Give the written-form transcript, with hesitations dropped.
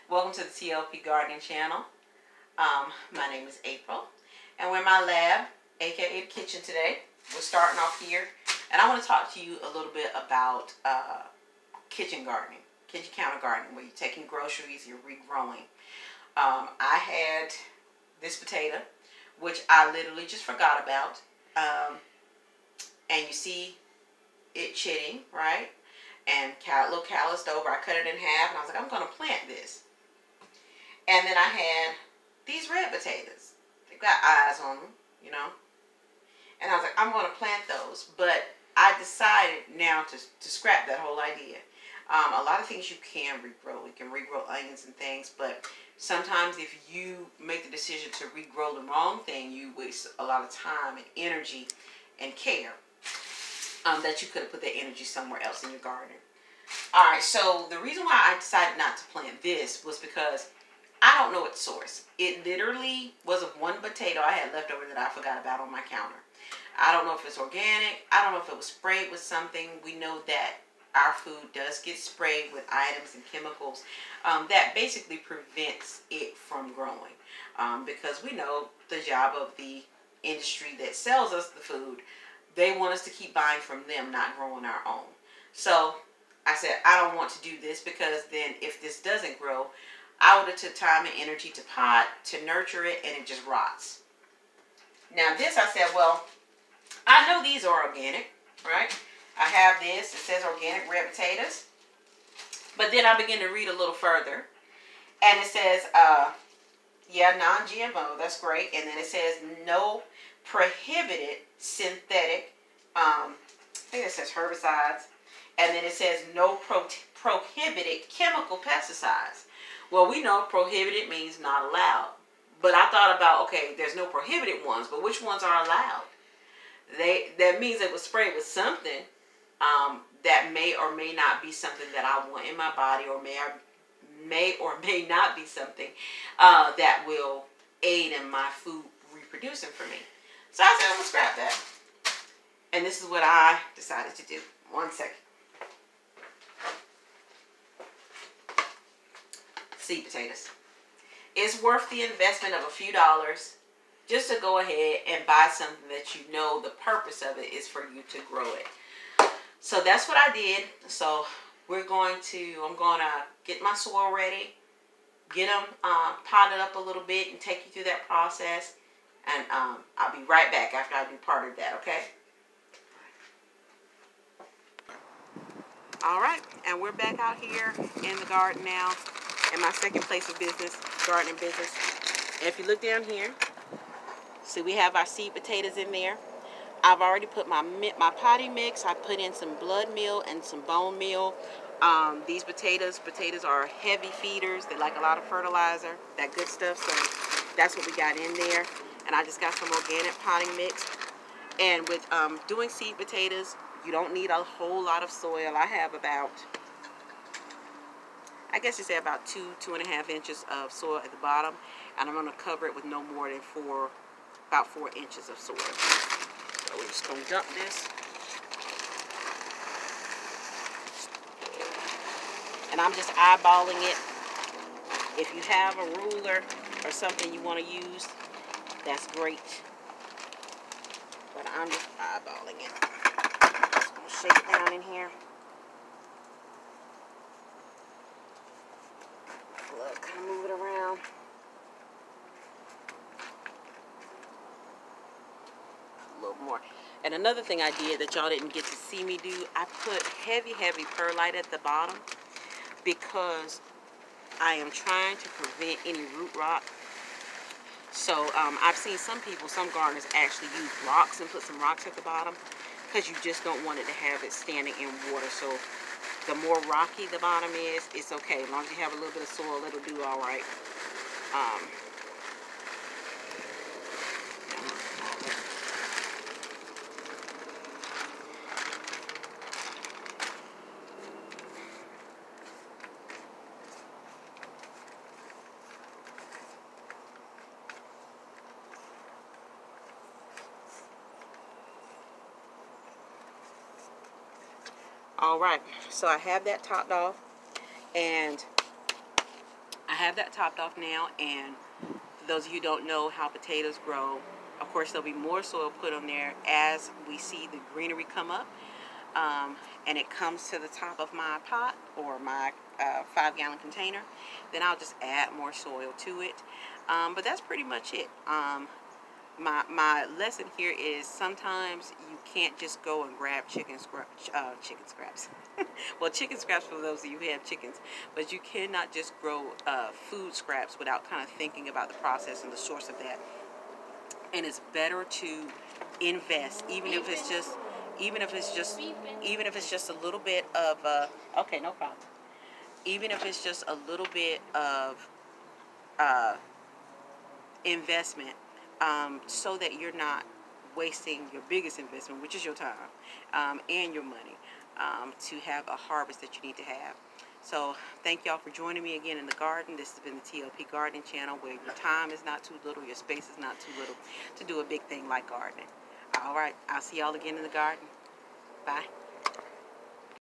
Welcome to the TLP Gardening channel. My name is April, and we're in my lab, aka the kitchen today. We're starting off here, and I want to talk to you a little bit about kitchen gardening, kitchen counter gardening, where you're taking groceries, you're regrowing. I had this potato, which I literally just forgot about, and you see it chitting, right? And a little calloused over. I cut it in half, and I was like, I'm going to plant this. And then I had these red potatoes. They've got eyes on them, you know. And I was like, I'm going to plant those. But I decided now to scrap that whole idea. A lot of things you can regrow. You can regrow onions and things. But sometimes if you make the decision to regrow the wrong thing, you waste a lot of time and energy and care. That you could have put that energy somewhere else in your garden. Alright, so the reason why I decided not to plant this was because I don't know its source. It literally was of one potato I had left over that I forgot about on my counter. I don't know if it's organic. I don't know if it was sprayed with something. We know that our food does get sprayed with items and chemicals that basically prevents it from growing. Because we know the job of the industry that sells us the food. They want us to keep buying from them, not growing our own. So I said, I don't want to do this, because then if this doesn't grow, I would have took time and energy to pot, to nurture it, and it just rots. Now this, I said, well, I know these are organic, right? I have this. It says organic red potatoes. But then I begin to read a little further. And it says, yeah, non-GMO. That's great. And then it says no prohibited synthetic, I think it says herbicides, and then it says no prohibited chemical pesticides. Well, we know prohibited means not allowed, but I thought about, okay, there's no prohibited ones, but which ones are allowed? That means it was sprayed with something that may or may not be something that I want in my body, or may or may not be something that will aid in my food reproducing for me. So I said, I'm going to scrap that. And this is what I decided to do. One second. Seed potatoes. It's worth the investment of a few dollars just to go ahead and buy something that you know the purpose of it is for you to grow it. So that's what I did. So I'm going to get my soil ready, get them potted up a little bit, and take you through that process. And I'll be right back after I do part of that, okay? Alright, and we're back out here in the garden now, in my second place of business, gardening business. And if you look down here, see we have our seed potatoes in there. I've already put my potting mix. I put in some blood meal and some bone meal. These potatoes are heavy feeders. They like a lot of fertilizer, that good stuff. So that's what we got in there. And I just got some organic potting mix. And with doing seed potatoes, you don't need a whole lot of soil. I have about, I guess you say about 2.5 inches of soil at the bottom. And I'm going to cover it with no more than about 4 inches of soil. So we're just going to dump this. And I'm just eyeballing it. If you have a ruler or something you want to use, that's great. But I'm just eyeballing it. Just going to shake it down in here. Look, kind of move it around. A little more. And another thing I did that y'all didn't get to see me do, I put heavy perlite at the bottom, because I am trying to prevent any root rot. So I've seen some gardeners actually use rocks and put some rocks at the bottom, because you just don't want it to have it standing in water. So the more rocky the bottom is, it's okay. As long as you have a little bit of soil, it'll do all right. Alright, so I have that topped off, and I have that topped off now, and for those of you who don't know how potatoes grow, of course there'll be more soil put on there as we see the greenery come up, and it comes to the top of my pot or my 5-gallon container. Then I'll just add more soil to it. But that's pretty much it. My lesson here is sometimes you can't just go and grab chicken scraps. Well, chicken scraps for those of you who have chickens, but you cannot just grow food scraps without kind of thinking about the process and the source of that. And it's better to invest, even if it's just a little bit of okay, no problem. Even if it's just a little bit of investment, so that you're not wasting your biggest investment, which is your time and your money, to have a harvest that you need to have. So thank y'all for joining me again in the garden. This has been the TLP Gardening Channel, where your time is not too little, your space is not too little to do a big thing like gardening. All right, I'll see y'all again in the garden. Bye.